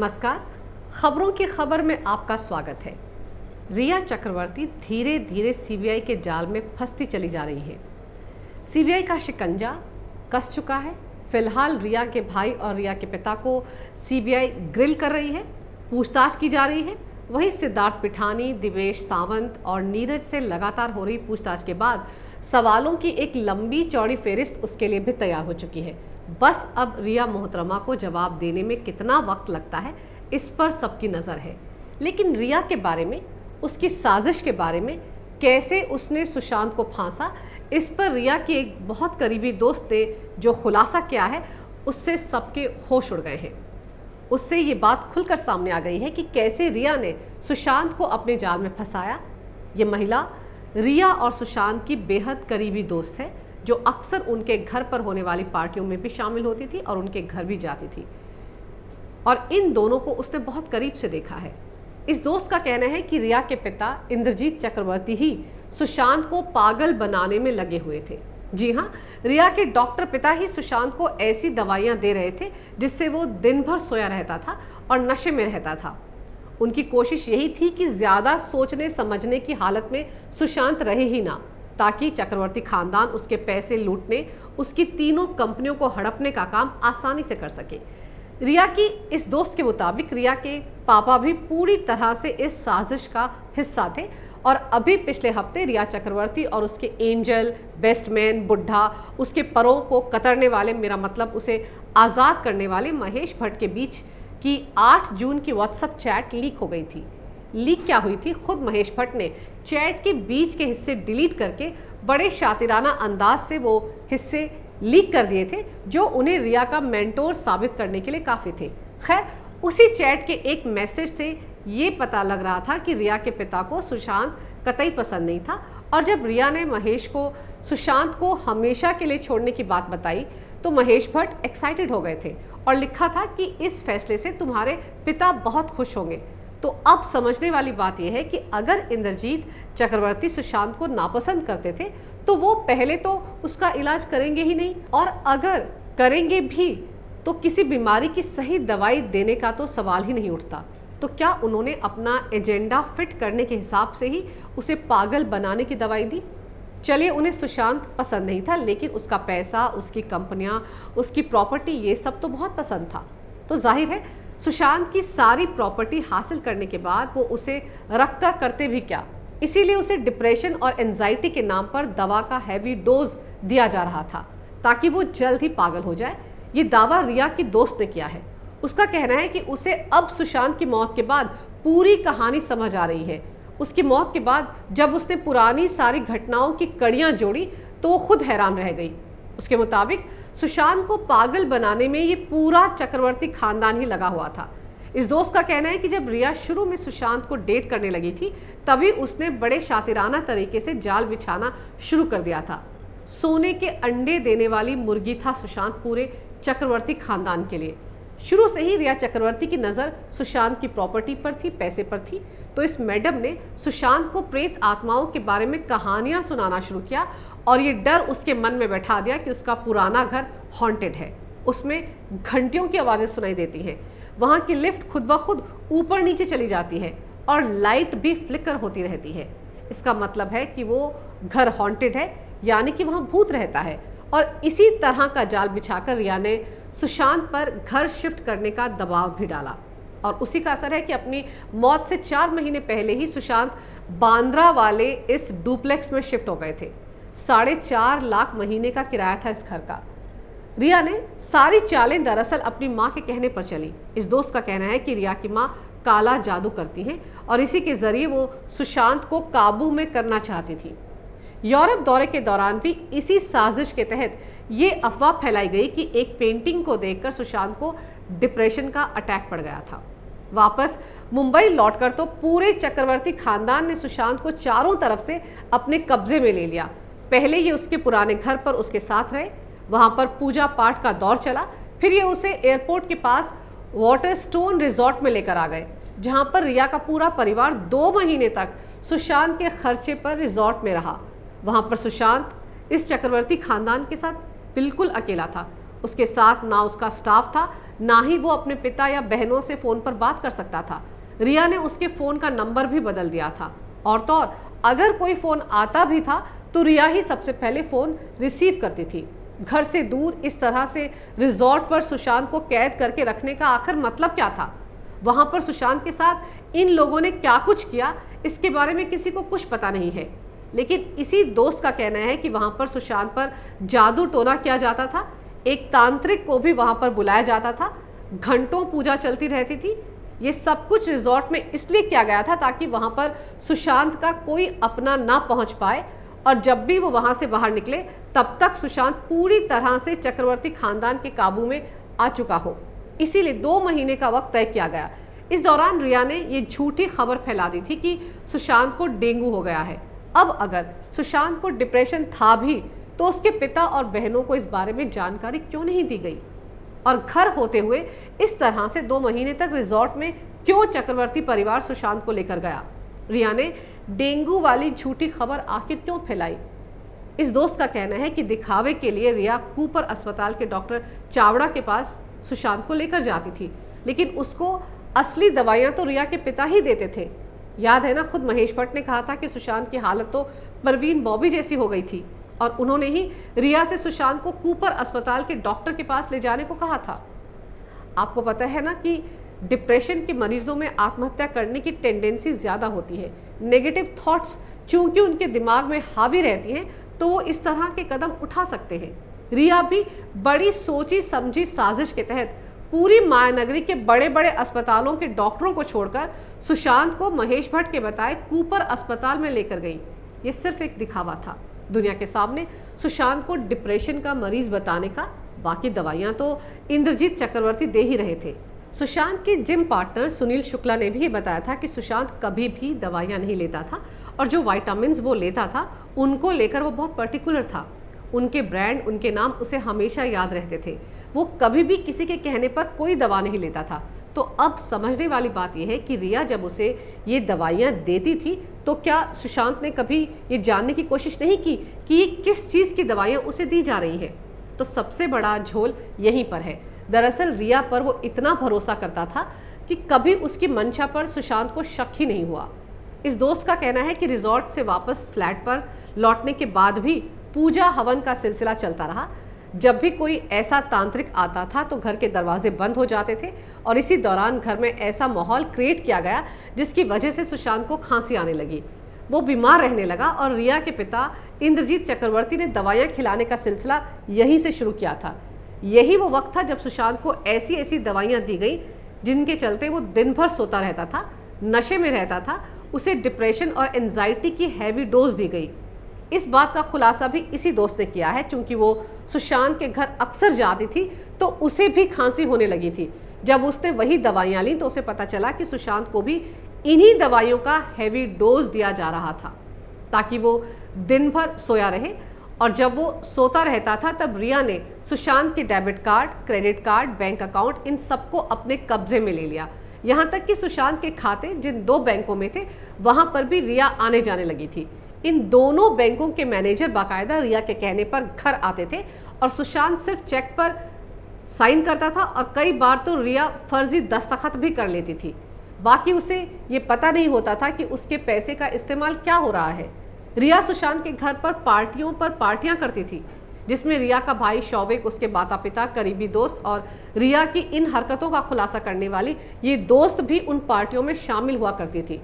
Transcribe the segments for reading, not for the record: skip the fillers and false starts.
नमस्कार। खबरों की खबर में आपका स्वागत है। रिया चक्रवर्ती धीरे धीरे सीबीआई के जाल में फंसती चली जा रही है। सीबीआई का शिकंजा कस चुका है। फिलहाल रिया के भाई और रिया के पिता को सीबीआई ग्रिल कर रही है, पूछताछ की जा रही है। वहीं सिद्धार्थ पिठानी, दिवेश सावंत और नीरज से लगातार हो रही पूछताछ के बाद सवालों की एक लंबी चौड़ी फेहरिस्त उसके लिए भी तैयार हो चुकी है। बस अब रिया मोहतरमा को जवाब देने में कितना वक्त लगता है, इस पर सबकी नज़र है। लेकिन रिया के बारे में, उसकी साजिश के बारे में, कैसे उसने सुशांत को फांसा, इस पर रिया की एक बहुत करीबी दोस्त ने जो खुलासा किया है, उससे सबके होश उड़ गए हैं। उससे ये बात खुलकर सामने आ गई है कि कैसे रिया ने सुशांत को अपने जाल में फंसाया। ये महिला रिया और सुशांत की बेहद करीबी दोस्त है, जो अक्सर उनके घर पर होने वाली पार्टियों में भी शामिल होती थी और उनके घर भी जाती थी, और इन दोनों को उसने बहुत करीब से देखा है। इस दोस्त का कहना है कि रिया के पिता इंद्रजीत चक्रवर्ती ही सुशांत को पागल बनाने में लगे हुए थे। जी हाँ, रिया के डॉक्टर पिता ही सुशांत को ऐसी दवाइयाँ दे रहे थे जिससे वो दिन भर सोया रहता था और नशे में रहता था। उनकी कोशिश यही थी कि ज़्यादा सोचने समझने की हालत में सुशांत रहे ही ना, ताकि चक्रवर्ती खानदान उसके पैसे लूटने, उसकी तीनों कंपनियों को हड़पने का काम आसानी से कर सके। रिया की इस दोस्त के मुताबिक रिया के पापा भी पूरी तरह से इस साजिश का हिस्सा थे, और अभी पिछले हफ्ते रिया चक्रवर्ती और उसके एंजल, बेस्टमैन, बुढ़ा, उसके परों को कतरने वाले, मेरा मतलब उसे आज़ाद करने वाले महेश भट्ट के बीच की 8 जून की व्हाट्सएप चैट लीक हो गई थी। लीक क्या हुई थी? खुद महेश भट्ट ने चैट के बीच के हिस्से डिलीट करके बड़े शातिराना अंदाज से वो हिस्से लीक कर दिए थे, जो उन्हें रिया का मेंटोर साबित करने के लिए काफ़ी थे। खैर, उसी चैट के एक मैसेज से ये पता लग रहा था कि रिया के पिता को सुशांत कतई पसंद नहीं था, और जब रिया ने महेश को सुशांत को हमेशा के लिए छोड़ने की बात बताई तो महेश भट्ट एक्साइटेड हो गए थे और लिखा था कि इस फैसले से तुम्हारे पिता बहुत खुश होंगे। तो अब समझने वाली बात यह है कि अगर इंद्रजीत चक्रवर्ती सुशांत को नापसंद करते थे तो वो पहले तो उसका इलाज करेंगे ही नहीं, और अगर करेंगे भी तो किसी बीमारी की सही दवाई देने का तो सवाल ही नहीं उठता। तो क्या उन्होंने अपना एजेंडा फिट करने के हिसाब से ही उसे पागल बनाने की दवाई दी? चलिए, उन्हें सुशांत पसंद नहीं था, लेकिन उसका पैसा, उसकी कंपनियां, उसकी प्रॉपर्टी, ये सब तो बहुत पसंद था। तो जाहिर है सुशांत की सारी प्रॉपर्टी हासिल करने के बाद वो उसे रख कर करते भी क्या। इसीलिए उसे डिप्रेशन और एंजाइटी के नाम पर दवा का हैवी डोज दिया जा रहा था, ताकि वो जल्द ही पागल हो जाए। ये दावा रिया की दोस्त ने किया है। उसका कहना है कि उसे अब सुशांत की मौत के बाद पूरी कहानी समझ आ रही है। उसकी मौत के बाद जब उसने पुरानी सारी घटनाओं की कड़ियाँ जोड़ी तो वो खुद हैरान रह गई। उसके मुताबिक सुशांत को पागल बनाने में ये पूरा चक्रवर्ती खानदान ही लगा हुआ था। इस दोस्त का कहना है कि जब रिया शुरू में सुशांत को डेट करने लगी थी, तभी उसने बड़े शातिराना तरीके से जाल बिछाना शुरू कर दिया था। सोने के अंडे देने वाली मुर्गी था सुशांत पूरे चक्रवर्ती खानदान के लिए। शुरू से ही रिया चक्रवर्ती की नज़र सुशांत की प्रॉपर्टी पर थी, पैसे पर थी। तो इस मैडम ने सुशांत को प्रेत आत्माओं के बारे में कहानियां सुनाना शुरू किया, और ये डर उसके मन में बैठा दिया कि उसका पुराना घर हॉन्टेड है, उसमें घंटियों की आवाज़ें सुनाई देती हैं, वहाँ की लिफ्ट खुद ब खुद ऊपर नीचे चली जाती है, और लाइट भी फ्लिकर होती रहती है। इसका मतलब है कि वो घर हॉन्टेड है, यानी कि वहाँ भूत रहता है। और इसी तरह का जाल बिछाकर रिया ने सुशांत पर घर शिफ्ट करने का दबाव भी डाला, और उसी का असर है कि अपनी मौत से 4 महीने पहले ही सुशांत बांद्रा वाले इस डुप्लेक्स में शिफ्ट हो गए थे। 4.5 लाख महीने का किराया था इस घर का। रिया ने सारी चालें दरअसल अपनी माँ के कहने पर चली। इस दोस्त का कहना है कि रिया की माँ काला जादू करती हैं, और इसी के जरिए वो सुशांत को काबू में करना चाहती थी। यूरोप दौरे के दौरान भी इसी साजिश के तहत ये अफवाह फैलाई गई कि एक पेंटिंग को देखकर सुशांत को डिप्रेशन का अटैक पड़ गया था। वापस मुंबई लौटकर तो पूरे चक्रवर्ती खानदान ने सुशांत को चारों तरफ से अपने कब्जे में ले लिया। पहले ये उसके पुराने घर पर उसके साथ रहे, वहाँ पर पूजा पाठ का दौर चला। फिर ये उसे एयरपोर्ट के पास वाटरस्टोन रिजॉर्ट में लेकर आ गए, जहाँ पर रिया का पूरा परिवार 2 महीने तक सुशांत के खर्चे पर रिजॉर्ट में रहा। वहाँ पर सुशांत इस चक्रवर्ती खानदान के साथ बिल्कुल अकेला था। उसके साथ ना उसका स्टाफ था, ना ही वो अपने पिता या बहनों से फ़ोन पर बात कर सकता था। रिया ने उसके फ़ोन का नंबर भी बदल दिया था। और तो और अगर कोई फ़ोन आता भी था तो रिया ही सबसे पहले फ़ोन रिसीव करती थी। घर से दूर इस तरह से रिजॉर्ट पर सुशांत को कैद करके रखने का आखिर मतलब क्या था? वहाँ पर सुशांत के साथ इन लोगों ने क्या कुछ किया, इसके बारे में किसी को कुछ पता नहीं है। लेकिन इसी दोस्त का कहना है कि वहाँ पर सुशांत पर जादू टोना किया जाता था, एक तांत्रिक को भी वहाँ पर बुलाया जाता था, घंटों पूजा चलती रहती थी। ये सब कुछ रिजॉर्ट में इसलिए किया गया था ताकि वहाँ पर सुशांत का कोई अपना ना पहुँच पाए, और जब भी वो वहाँ से बाहर निकले तब तक सुशांत पूरी तरह से चक्रवर्ती खानदान के काबू में आ चुका हो। इसीलिए 2 महीने का वक्त तय किया गया। इस दौरान रिया ने ये झूठी खबर फैला दी थी कि सुशांत को डेंगू हो गया है। अब अगर सुशांत को डिप्रेशन था भी तो उसके पिता और बहनों को इस बारे में जानकारी क्यों नहीं दी गई? और घर होते हुए इस तरह से 2 महीने तक रिजॉर्ट में क्यों चक्रवर्ती परिवार सुशांत को लेकर गया? रिया ने डेंगू वाली झूठी खबर आखिर क्यों फैलाई? इस दोस्त का कहना है कि दिखावे के लिए रिया कूपर अस्पताल के डॉक्टर चावड़ा के पास सुशांत को लेकर जाती थी, लेकिन उसको असली दवाइयां तो रिया के पिता ही देते थे। याद है ना, खुद महेश भट्ट ने कहा था कि सुशांत की हालत तो परवीन बॉबी जैसी हो गई थी, और उन्होंने ही रिया से सुशांत को कूपर अस्पताल के डॉक्टर के पास ले जाने को कहा था। आपको पता है ना कि डिप्रेशन के मरीजों में आत्महत्या करने की टेंडेंसी ज़्यादा होती है। नेगेटिव थॉट्स चूंकि उनके दिमाग में हावी रहती हैं तो वो इस तरह के कदम उठा सकते हैं। रिया भी बड़ी सोची समझी साजिश के तहत पूरी मायानगरी के बड़े बड़े अस्पतालों के डॉक्टरों को छोड़कर सुशांत को महेश भट्ट के बताए कूपर अस्पताल में लेकर गई। ये सिर्फ एक दिखावा था दुनिया के सामने सुशांत को डिप्रेशन का मरीज बताने का। बाकी दवाइयां तो इंद्रजीत चक्रवर्ती दे ही रहे थे। सुशांत के जिम पार्टनर सुनील शुक्ला ने भी बताया था कि सुशांत कभी भी दवाइयां नहीं लेता था, और जो विटामिन्स वो लेता था उनको लेकर वो बहुत पर्टिकुलर था। उनके ब्रांड, उनके नाम उसे हमेशा याद रहते थे। वो कभी भी किसी के कहने पर कोई दवा नहीं लेता था। तो अब समझने वाली बात यह है कि रिया जब उसे ये दवाइयाँ देती थी तो क्या सुशांत ने कभी ये जानने की कोशिश नहीं की कि ये किस चीज़ की दवाइयाँ उसे दी जा रही हैं? तो सबसे बड़ा झोल यहीं पर है। दरअसल रिया पर वो इतना भरोसा करता था कि कभी उसकी मंशा पर सुशांत को शक ही नहीं हुआ। इस दोस्त का कहना है कि रिजॉर्ट से वापस फ्लैट पर लौटने के बाद भी पूजा हवन का सिलसिला चलता रहा। जब भी कोई ऐसा तांत्रिक आता था तो घर के दरवाजे बंद हो जाते थे, और इसी दौरान घर में ऐसा माहौल क्रिएट किया गया जिसकी वजह से सुशांत को खांसी आने लगी। वो बीमार रहने लगा, और रिया के पिता इंद्रजीत चक्रवर्ती ने दवाइयाँ खिलाने का सिलसिला यहीं से शुरू किया था। यही वो वक्त था जब सुशांत को ऐसी ऐसी दवाइयाँ दी गई जिनके चलते वो दिन भर सोता रहता था, नशे में रहता था। उसे डिप्रेशन और एंजाइटी की हैवी डोज दी गई। इस बात का खुलासा भी इसी दोस्त ने किया है। चूंकि वो सुशांत के घर अक्सर जाती थी तो उसे भी खांसी होने लगी थी। जब उसने वही दवाइयाँ ली तो उसे पता चला कि सुशांत को भी इन्हीं दवाइयों का हैवी डोज दिया जा रहा था ताकि वो दिन भर सोया रहे। और जब वो सोता रहता था तब रिया ने सुशांत के debit card, credit card, bank account, इन सबको अपने कब्जे में ले लिया। यहाँ तक कि सुशांत के खाते जिन 2 बैंकों में थे वहाँ पर भी रिया आने जाने लगी थी। इन दोनों बैंकों के मैनेजर बाकायदा रिया के कहने पर घर आते थे, और सुशांत सिर्फ चेक पर साइन करता था, और कई बार तो रिया फर्जी दस्तखत भी कर लेती थी। बाकी उसे ये पता नहीं होता था कि उसके पैसे का इस्तेमाल क्या हो रहा है। रिया सुशांत के घर पर पार्टियां करती थी, जिसमें रिया का भाई शौविक, उसके माता पिता, करीबी दोस्त और रिया की इन हरकतों का खुलासा करने वाली ये दोस्त भी उन पार्टियों में शामिल हुआ करती थी।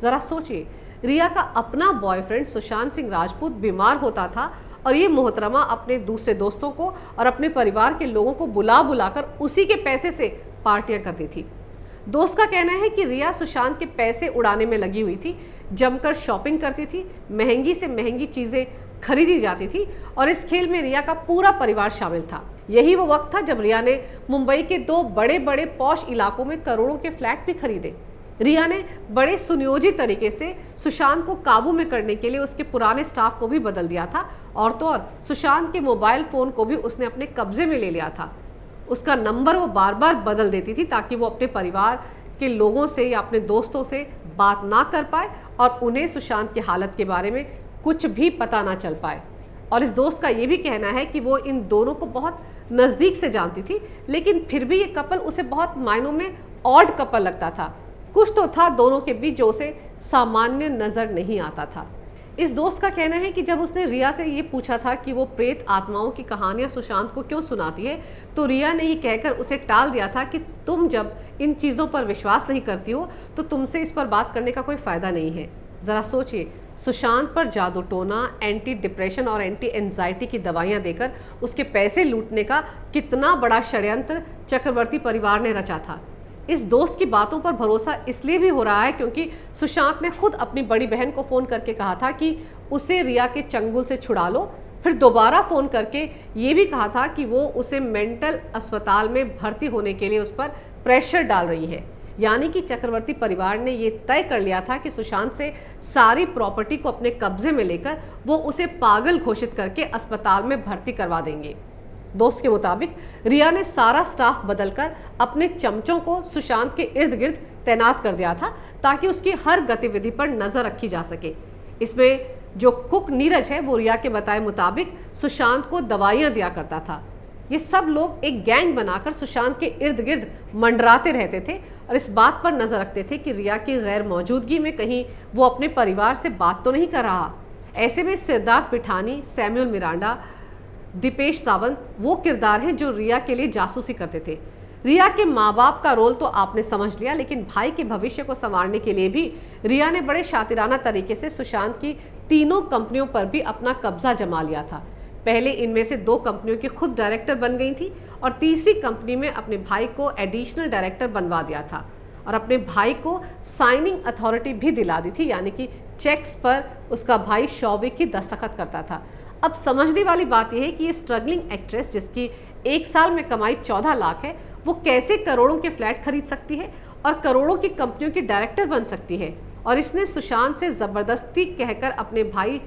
ज़रा सोचिए, रिया का अपना बॉयफ्रेंड सुशांत सिंह राजपूत बीमार होता था, और ये मोहतरमा अपने दूसरे दोस्तों को और अपने परिवार के लोगों को बुला बुलाकर उसी के पैसे से पार्टियां करती थी। दोस्त का कहना है कि रिया सुशांत के पैसे उड़ाने में लगी हुई थी, जमकर शॉपिंग करती थी, महंगी से महंगी चीज़ें खरीदी जाती थी, और इस खेल में रिया का पूरा परिवार शामिल था। यही वो वक्त था जब रिया ने मुंबई के 2 बड़े बड़े पॉश इलाकों में करोड़ों के फ्लैट भी खरीदे। रिया ने बड़े सुनियोजित तरीके से सुशांत को काबू में करने के लिए उसके पुराने स्टाफ को भी बदल दिया था, और तो और सुशांत के मोबाइल फ़ोन को भी उसने अपने कब्जे में ले लिया था। उसका नंबर वो बार बार बदल देती थी ताकि वो अपने परिवार के लोगों से या अपने दोस्तों से बात ना कर पाए और उन्हें सुशांत की हालत के बारे में कुछ भी पता ना चल पाए। और इस दोस्त का ये भी कहना है कि वो इन दोनों को बहुत नज़दीक से जानती थी, लेकिन फिर भी ये कपल उसे बहुत मायनों में ऑड कपल लगता था। कुछ तो था दोनों के बीच जो उसे सामान्य नज़र नहीं आता था। इस दोस्त का कहना है कि जब उसने रिया से ये पूछा था कि वो प्रेत आत्माओं की कहानियाँ सुशांत को क्यों सुनाती है, तो रिया ने ये कहकर उसे टाल दिया था कि तुम जब इन चीज़ों पर विश्वास नहीं करती हो तो तुमसे इस पर बात करने का कोई फ़ायदा नहीं है। ज़रा सोचिए, सुशांत पर जादू टोना, एंटी डिप्रेशन और एंटी एंजाइटी की दवाइयाँ देकर उसके पैसे लूटने का कितना बड़ा षड्यंत्र चक्रवर्ती परिवार ने रचा था। इस दोस्त की बातों पर भरोसा इसलिए भी हो रहा है क्योंकि सुशांत ने खुद अपनी बड़ी बहन को फ़ोन करके कहा था कि उसे रिया के चंगुल से छुड़ा लो, फिर दोबारा फ़ोन करके ये भी कहा था कि वो उसे मेंटल अस्पताल में भर्ती होने के लिए उस पर प्रेशर डाल रही है। यानी कि चक्रवर्ती परिवार ने ये तय कर लिया था कि सुशांत से सारी प्रॉपर्टी को अपने कब्जे में लेकर वो उसे पागल घोषित करके अस्पताल में भर्ती करवा देंगे। दोस्त के मुताबिक रिया ने सारा स्टाफ बदलकर अपने चमचों को सुशांत के इर्द गिर्द तैनात कर दिया था ताकि उसकी हर गतिविधि पर नजर रखी जा सके। इसमें जो कुक नीरज है वो रिया के बताए मुताबिक सुशांत को दवाइयाँ दिया करता था। ये सब लोग एक गैंग बनाकर सुशांत के इर्द गिर्द मंडराते रहते थे और इस बात पर नजर रखते थे कि रिया की गैर मौजूदगी में कहीं वो अपने परिवार से बात तो नहीं कर रहा। ऐसे में सिद्धार्थ पिठानी, सैमुअल मिरांडा, दीपेश सावंत वो किरदार हैं जो रिया के लिए जासूसी करते थे। रिया के माँ बाप का रोल तो आपने समझ लिया, लेकिन भाई के भविष्य को संवारने के लिए भी रिया ने बड़े शातिराना तरीके से सुशांत की तीनों कंपनियों पर भी अपना कब्जा जमा लिया था। पहले इनमें से 2 कंपनियों की खुद डायरेक्टर बन गई थी और तीसरी कंपनी में अपने भाई को एडिशनल डायरेक्टर बनवा दिया था और अपने भाई को साइनिंग अथॉरिटी भी दिला दी थी, यानी कि चेक्स पर उसका भाई शौविक ही दस्तखत करता था। अब समझने वाली बात यह है कि ये स्ट्रगलिंग एक्ट्रेस जिसकी एक साल में कमाई 14 लाख है, वो कैसे करोड़ों के फ्लैट खरीद सकती है और करोड़ों की कंपनियों की डायरेक्टर बन सकती है। और इसने सुशांत से ज़बरदस्ती कहकर अपने भाई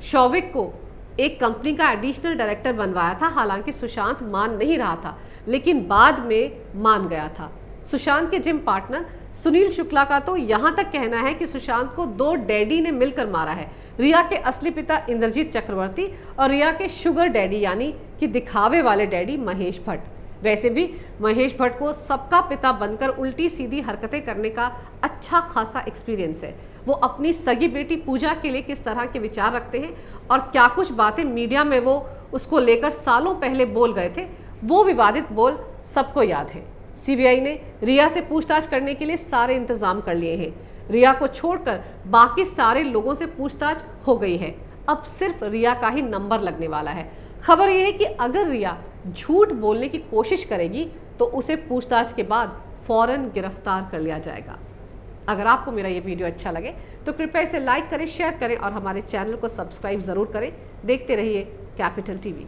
शौविक को एक कंपनी का एडिशनल डायरेक्टर बनवाया था। हालांकि सुशांत मान नहीं रहा था, लेकिन बाद में मान गया था। सुशांत के जिम पार्टनर सुनील शुक्ला का तो यहाँ तक कहना है कि सुशांत को 2 डैडी ने मिलकर मारा है, रिया के असली पिता इंद्रजीत चक्रवर्ती और रिया के शुगर डैडी यानी कि दिखावे वाले डैडी महेश भट्ट। वैसे भी महेश भट्ट को सबका पिता बनकर उल्टी सीधी हरकतें करने का अच्छा खासा एक्सपीरियंस है। वो अपनी सगी बेटी पूजा के लिए किस तरह के विचार रखते हैं और क्या कुछ बातें मीडिया में वो उसको लेकर सालों पहले बोल गए थे, वो विवादित बोल सबको याद है। सीबीआई ने रिया से पूछताछ करने के लिए सारे इंतजाम कर लिए हैं। रिया को छोड़कर बाकी सारे लोगों से पूछताछ हो गई है। अब सिर्फ रिया का ही नंबर लगने वाला है। खबर यह है कि अगर रिया झूठ बोलने की कोशिश करेगी तो उसे पूछताछ के बाद फौरन गिरफ्तार कर लिया जाएगा। अगर आपको मेरा ये वीडियो अच्छा लगे तो कृपया इसे लाइक करें, शेयर करें और हमारे चैनल को सब्सक्राइब ज़रूर करें। देखते रहिए कैपिटल टीवी।